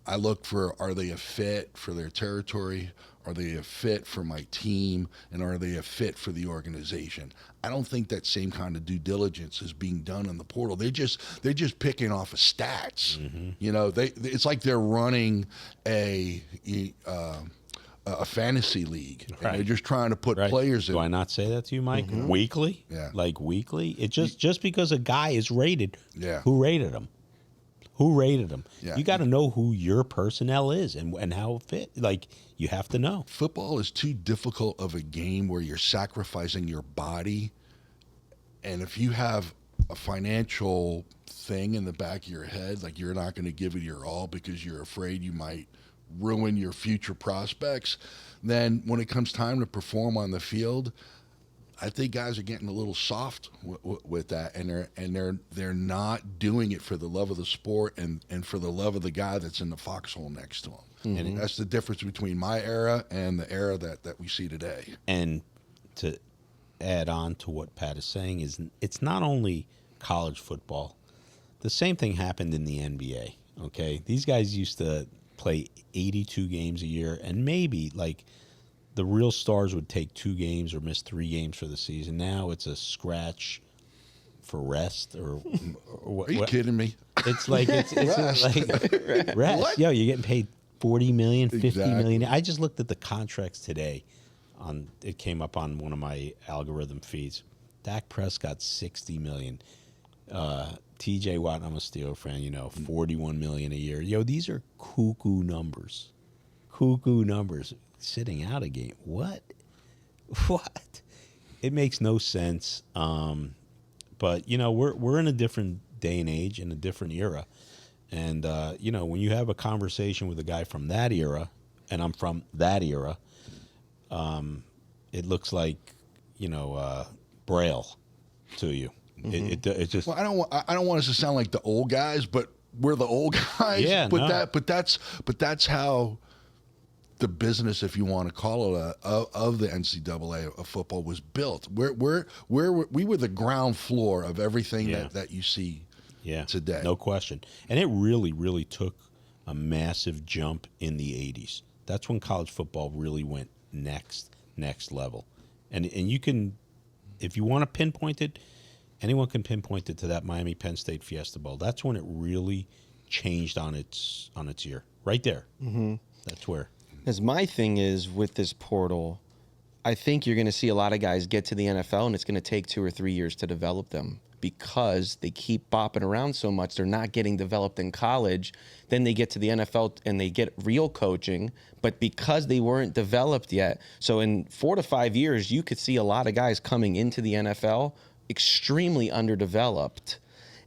I look for, are they a fit for their territory? Are they a fit for my team? And are they a fit for the organization? I don't think that same kind of due diligence is being done in the portal. They're just picking off of stats. It's like they're running a fantasy league. Right. And they're just trying to put players in. Do I not say that to you, Mike? Weekly? Yeah. Like weekly? It just because a guy is rated, Yeah. who rated him? Who rated him? Yeah. You got to know who your personnel is and how it fit. Like, you have to know. Football is too difficult of a game where you're sacrificing your body. And if you have a financial thing in the back of your head, like you're not going to give it your all because you're afraid you might ruin your future prospects, then when it comes time to perform on the field, I think guys are getting a little soft with that, and they're not doing it for the love of the sport and for the love of the guy that's in the foxhole next to him. And that's the difference between my era and the era that we see today. And to add on to what Pat is saying is it's not only college football. The same thing happened in the NBA, okay? These guys used to play 82 games a year, and maybe, like, the real stars would take 2 games or miss 3 games for the season. Now it's a scratch for rest or what? Are you kidding me? It's like it's like rest. What? Yo, you're getting paid $40 million, $50 million. Exactly. I just looked at the contracts today. It came up on one of my algorithm feeds. Dak Prescott $60 million. T.J. Watt, I'm a Steelers fan. $41 million a year. Yo, these are cuckoo numbers. Cuckoo numbers. Sitting out a game. What? It makes no sense. But we're in a different day and age, in a different era, and when you have a conversation with a guy from that era, and I'm from that era, it looks like Braille to you. It just. Well, I don't want us to sound like the old guys, but we're the old guys. Yeah, but that's how the business, if you want to call it, of the NCAA of football was built. We were the ground floor of everything that you see today. No question. And it really, really took a massive jump in the 80s. That's when college football really went next level. And you can, if you want to pinpoint it, anyone can pinpoint it to that Miami Penn State Fiesta Bowl. That's when it really changed on its ear. Right there. Mm-hmm. That's where. Because my thing is with this portal, I think you're going to see a lot of guys get to the NFL, and it's going to take 2 or 3 years to develop them because they keep bopping around so much. They're not getting developed in college. Then they get to the NFL and they get real coaching, but because they weren't developed yet. So in 4 to 5 years, you could see a lot of guys coming into the NFL extremely underdeveloped,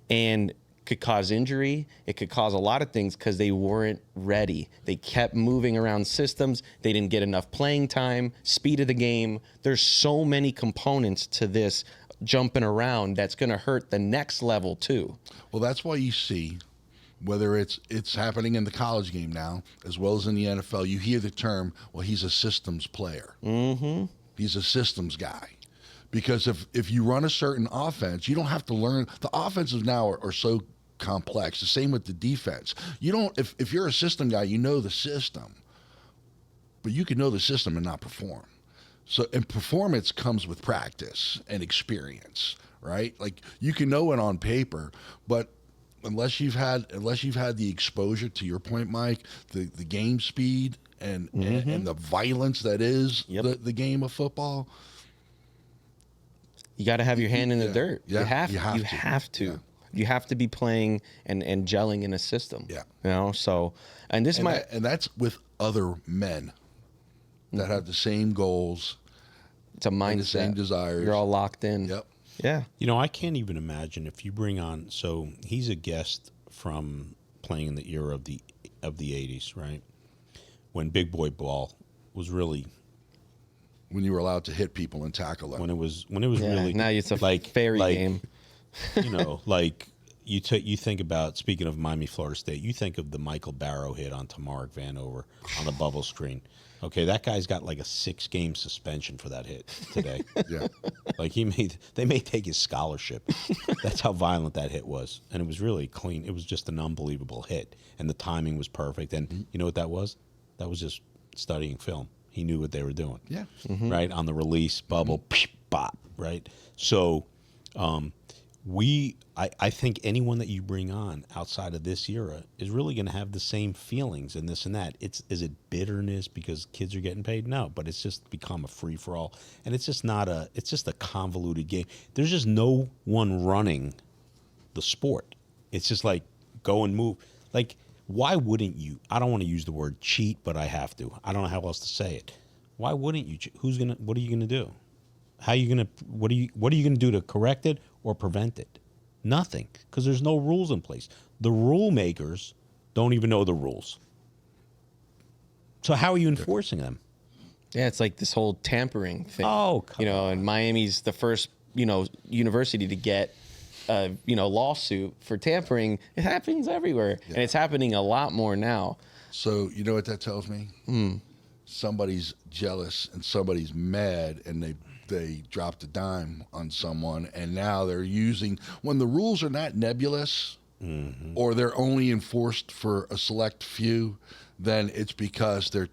and could cause injury. It could cause a lot of things because they weren't ready. They kept moving around systems. They didn't get enough playing time, speed of the game. There's so many components to this jumping around that's going to hurt the next level too. Well, that's why you see, whether it's happening in the college game now as well as in the NFL, you hear the term, well, he's a systems player. Mm-hmm. He's a systems guy. Because if you run a certain offense, you don't have to learn. The offenses now are so complex. The same with the defense. You don't. If you're a system guy, you know the system, but you can know the system and not perform. So, and performance comes with practice and experience, right? Like you can know it on paper, but unless you've had the exposure, to your point, Mike, the game speed and the violence that is the game of football. You got to have your hand in the dirt. Yeah, you have to. Yeah. You have to be playing and gelling in a system. Yeah. So, and that's with other men that have the same goals. It's a mindset. The same desires. You're all locked in. Yep. Yeah. I can't even imagine if you bring on. So he's a guest from playing in the era of the 80s, right? when big boy ball was really, when you were allowed to hit people and tackle them. when it was really, now it's a like fairy game. You know, like you think about, speaking of Miami, Florida State, you think of the Michael Barrow hit on Tamarick Vanover on the bubble screen. Okay, that guy's got like a 6-game suspension for that hit today. Yeah. Like they may take his scholarship. That's how violent that hit was. And it was really clean. It was just an unbelievable hit. And the timing was perfect. And you know what that was? That was just studying film. He knew what they were doing. Yeah. Right? On the release, bubble, bop, right? So I think anyone that you bring on outside of this era is really going to have the same feelings and this and that. Is it bitterness because kids are getting paid? No, but it's just become a free for all, and it's just a convoluted game. There's just no one running the sport. It's just like go and move. Like, why wouldn't you? I don't want to use the word cheat, but I have to. I don't know how else to say it. Why wouldn't you? What are you gonna do? How are you gonna? What are you gonna do to correct it or prevent it? Nothing, because there's no rules in place. The rule makers don't even know the rules. So how are you enforcing them? Yeah, it's like this whole tampering thing. Oh, come on. And Miami's the first, university to get a, lawsuit for tampering. It happens everywhere, and it's happening a lot more now. So you know what that tells me? Somebody's jealous and somebody's mad, and they dropped a dime on someone, and now they're using, when the rules are not nebulous or they're only enforced for a select few, then it's because they're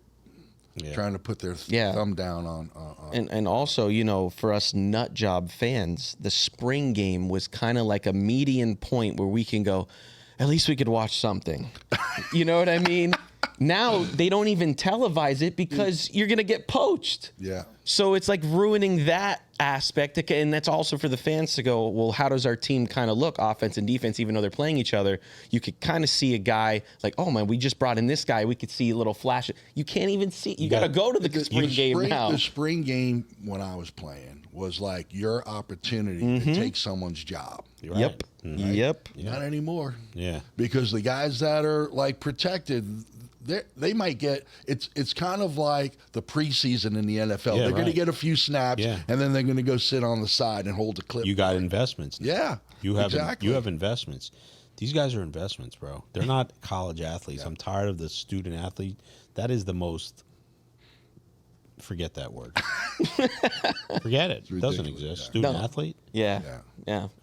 trying to put their thumb down on and also, for us nut job fans, the spring game was kind of like a median point where we can go, at least we could watch something. You know what I mean? Now they don't even televise it because you're going to get poached. Yeah. So it's like ruining that aspect. And that's also for the fans to go, well, how does our team kind of look, offense and defense, even though they're playing each other? You could kind of see a guy like, oh, man, we just brought in this guy. We could see a little flash. You can't even see. You got to go to the spring game now. The spring game when I was playing was like your opportunity to take someone's job. Right. Yep. Right? Yep. Not anymore. Yeah. Because the guys that are like protected, they might get, it's kind of like the preseason in the NFL. They're going to get a few snaps, and then they're going to go sit on the side and hold the clip. You got investments now. Yeah, you have exactly. You have investments. These guys are investments, bro. They're not college athletes. I'm tired of the student athlete. That is the most. Forget that word. Forget it. It doesn't exist. Student athlete. Yeah.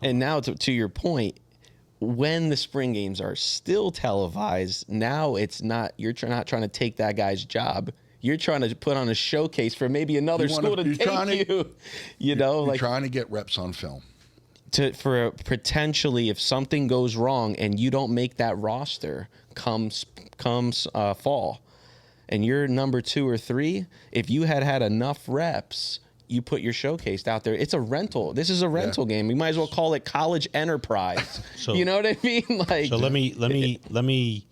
And now to your point, when the spring games are still televised, now it's not, you're not trying to take that guy's job. You're trying to put on a showcase for maybe another school to take you. You're trying to get reps on film. For potentially, if something goes wrong and you don't make that roster comes fall, and you're number 2 or 3, if you had enough reps, you put your showcase out there. It's a rental. This is a rental game. We might as well call it college enterprise. So, you know what I mean? Like, so let me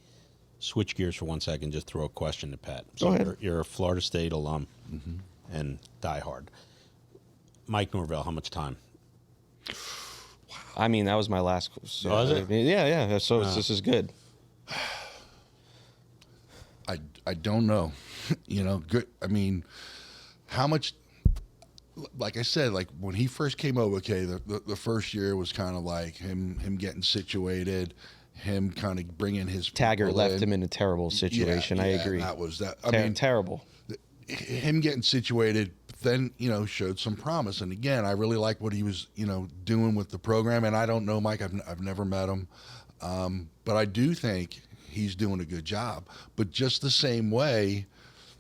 switch gears for 1 second. Just throw a question to Pat. So go ahead. You're a Florida State alum and diehard. Mike Norvell, how much time? I mean, that was my last. So, was it? Yeah. So this is good. I don't know. Good. I mean, how much? Like I said, like when he first came over, okay, the first year was kind of like him getting situated, him kind of bringing his Taggart left him in a terrible situation. Yeah, I agree. That was that. I mean, terrible. Him getting situated, then showed some promise. And again, I really like what he was doing with the program. And I don't know Mike. I've never met him, but I do think he's doing a good job. But just the same way,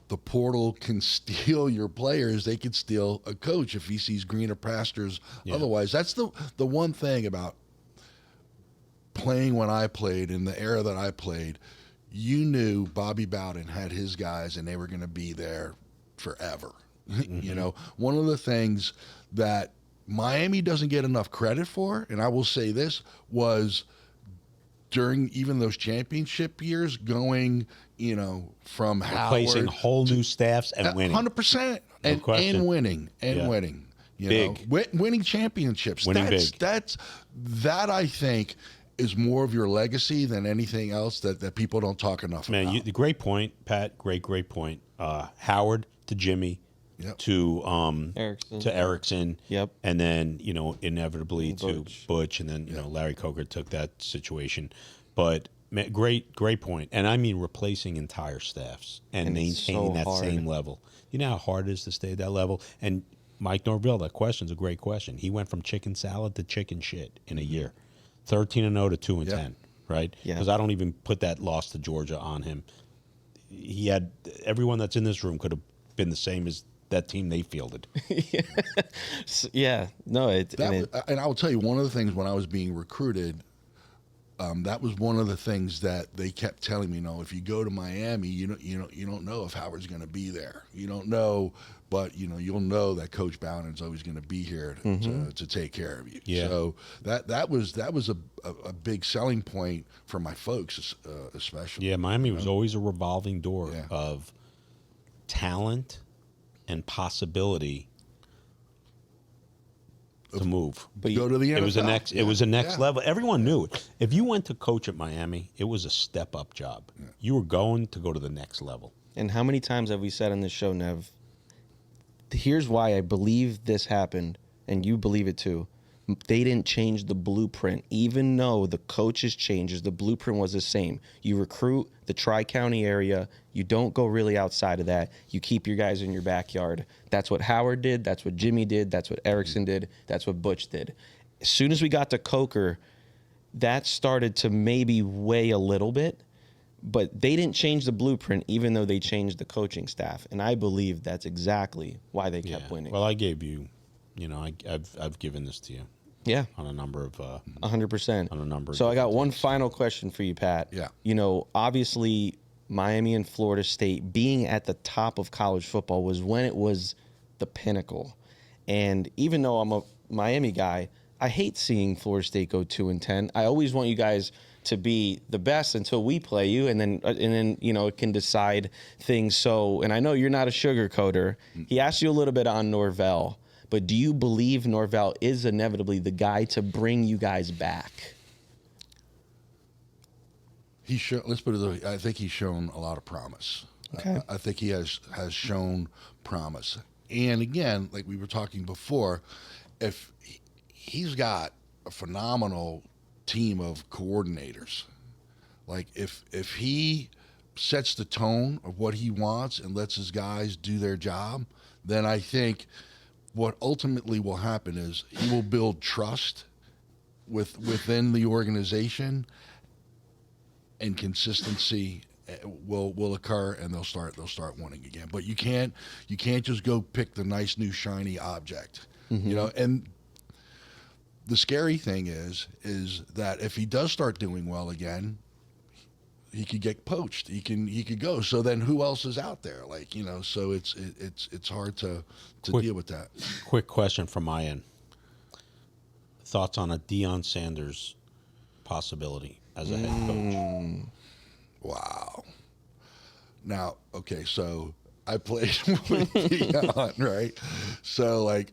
the portal can steal your players. They could steal a coach if he sees greener pastures. Yeah. Otherwise, that's the one thing about playing when I played, in the era that I played. You knew Bobby Bowden had his guys, and they were going to be there forever. One of the things that Miami doesn't get enough credit for, and I will say this, was during even those championship years, going, from replacing Howard whole new staffs and winning 100%, and winning winning, big winning championships. Winning that I think is more of your legacy than anything else that people don't talk enough about. Man, great point, Pat. Great point. Howard to Jimmy, Yep. to Erickson. Yep. And then, inevitably to Butch, and then, Larry Coker took that situation. But man, great point. And I mean replacing entire staffs and maintaining that same level. You know how hard it is to stay at that level? And Mike Norvell, that question's a great question. He went from chicken salad to chicken shit in a year. 13-0 to 2-10, right? Yeah. Because I don't even put that loss to Georgia on him. He had everyone that's in this room could have been the same as that team they fielded. Yeah, no, and I will tell you, one of the things when I was being recruited, that was one of the things that they kept telling me. If you go to Miami, you don't know if Howard's going to be there. You don't know, but you'll know that Coach Bowden's always going to be here to take care of you. Yeah. So that was a big selling point for my folks, especially. Yeah, Miami was always a revolving door of talent and possibility to move. But go to the NFL. It was a next level. Everyone knew it. If you went to coach at Miami, it was a step up job. Yeah. You were going to go to the next level. And how many times have we said on this show, Nev, here's why I believe this happened, and you believe it too. They didn't change the blueprint. Even though the coaches changes, the blueprint was the same. You recruit the Tri-County area. You don't go really outside of that. You keep your guys in your backyard. That's what Howard did. That's what Jimmy did. That's what Erickson did. That's what Butch did. As soon as we got to Coker, that started to maybe weigh a little bit. But they didn't change the blueprint, even though they changed the coaching staff. And I believe that's exactly why they kept winning. Well, I gave you, I've given this to you. Yeah. On a number of 100%. On a number. So I got one final question for you, Pat. Yeah. Obviously Miami and Florida State being at the top of college football was when it was the pinnacle. And even though I'm a Miami guy, I hate seeing Florida State go 2-10. I always want you guys to be the best until we play you, and then it can decide things. So, and I know you're not a sugarcoater. He asked you a little bit on Norvell. But do you believe Norvell is inevitably the guy to bring you guys back? Let's put it this way. I think he's shown a lot of promise. Okay. I think he has shown promise. And again, like we were talking before, if he's got a phenomenal team of coordinators, like if he sets the tone of what he wants and lets his guys do their job, then I think what ultimately will happen is he will build trust within the organization, and consistency will occur, and they'll start winning again. But you can't just go pick the nice new shiny object, And the scary thing is that if he does start doing well again, he could get poached. He could go. So then who else is out there? So it's hard to deal with that. Quick question from my end. Thoughts on a Deion Sanders possibility as a head coach? Wow. Now, okay, so I played with Deion, right? So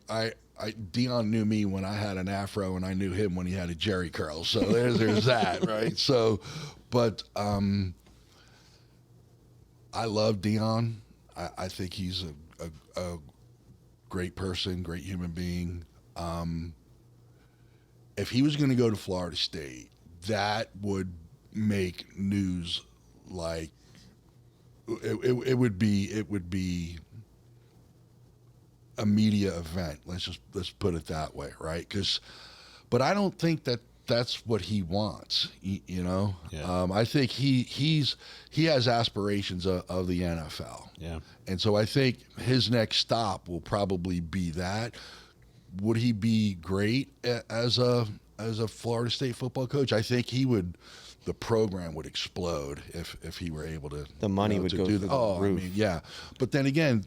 Deion knew me when I had an afro, and I knew him when he had a jerry curl. So there's that, right? So, but I love Deion. I think he's a great person, great human being. If he was going to go to Florida State, that would make news. Like it would be a media event. Let's put it that way, right? But I don't think that's what he wants. Yeah. I think he has aspirations of the NFL. Yeah. And so I think his next stop will probably be that. Would he be great as a Florida State football coach? I think he would. The program would explode if he were able to. The money would go through the roof. I mean, yeah. But then again,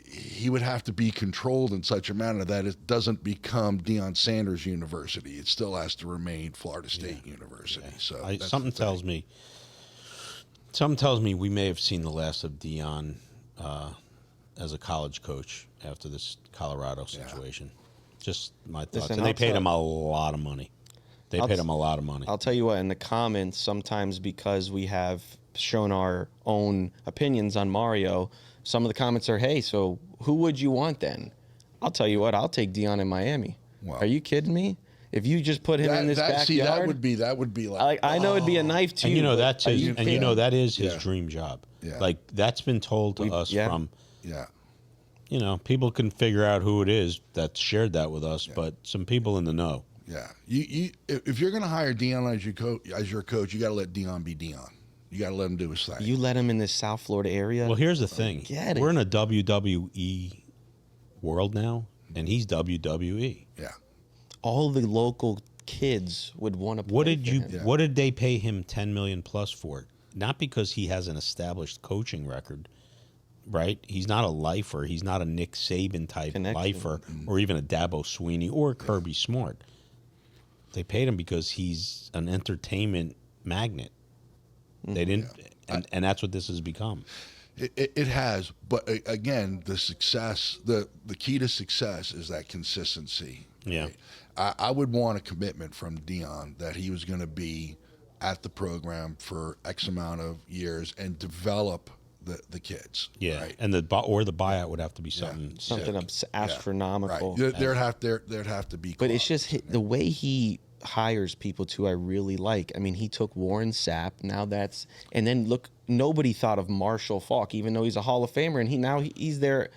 he would have to be controlled in such a manner that it doesn't become Deion Sanders University. It still has to remain Florida State University. Yeah. So something tells me we may have seen the last of Deion as a college coach after this Colorado situation. Just my thoughts. Listen, and they paid him a lot of money. They paid him a lot of money. I'll tell you what, in the comments, sometimes because we have shown our own opinions on Mario, some of the comments are, hey, so who would you want then? I'll tell you what, I'll take Deion in Miami. Wow. Are you kidding me? If you just put him in this backyard, see, that would be like I know it'd be a knife to and you. That's his, that is his dream job. Yeah. Like that's been told to us from. Yeah. People can figure out who it is that shared that with us, but some people in the know. Yeah, if you're going to hire Deion as your coach, you got to let Deion be Deion. You got to let him do his thing. You let him in this South Florida area. Well, here's the thing: we're in a WWE world now, and he's WWE. Yeah, all the local kids would want to. What did they pay him $10 million plus for? Not because he has an established coaching record. Right? He's not a lifer. He's not a Nick Saban type lifer, or even a Dabo Sweeney or a Kirby Smart. They paid him because he's an entertainment magnet. They didn't, and that's what this has become. It has, but again, the success, the key to success is that consistency. Yeah, right? I would want a commitment from Deion that he was going to be at the program for X amount of years and develop the kids. Yeah, right? and the buyout would have to be something astronomical. Right. There'd have to be. But it's just the way he hires people too. I really like. I mean, he took Warren Sapp. Now and then look, nobody thought of Marshall Faulk, even though he's a Hall of Famer, and he's there.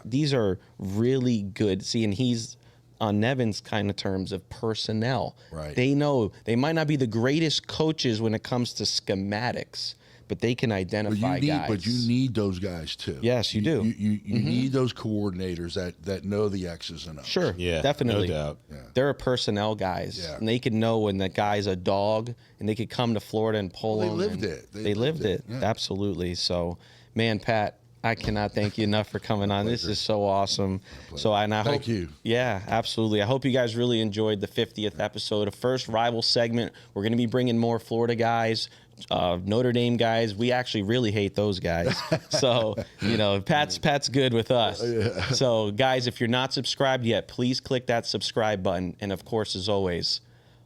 These are really good. See, and he's on Nevin's kind of terms of personnel. Right. They know they might not be the greatest coaches when it comes to schematics, but they can identify guys. But you need those guys too. Yes, you do. You need those coordinators that know the X's and O's. Sure, definitely. No doubt. Yeah. They're personnel guys, and they can know when that guy's a dog, and they could come to Florida and pull him. They lived it. They lived it. Yeah. Absolutely. So, man, Pat, I cannot thank you enough for coming on. This is so awesome. Thank you. Yeah, absolutely. I hope you guys really enjoyed the 50th episode, a first rival segment. We're going to be bringing more Florida guys, Notre Dame guys. We actually really hate those guys. So, Pat's good with us. Yeah. So, guys, if you're not subscribed yet, please click that subscribe button. And, of course, as always,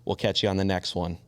we'll catch you on the next one.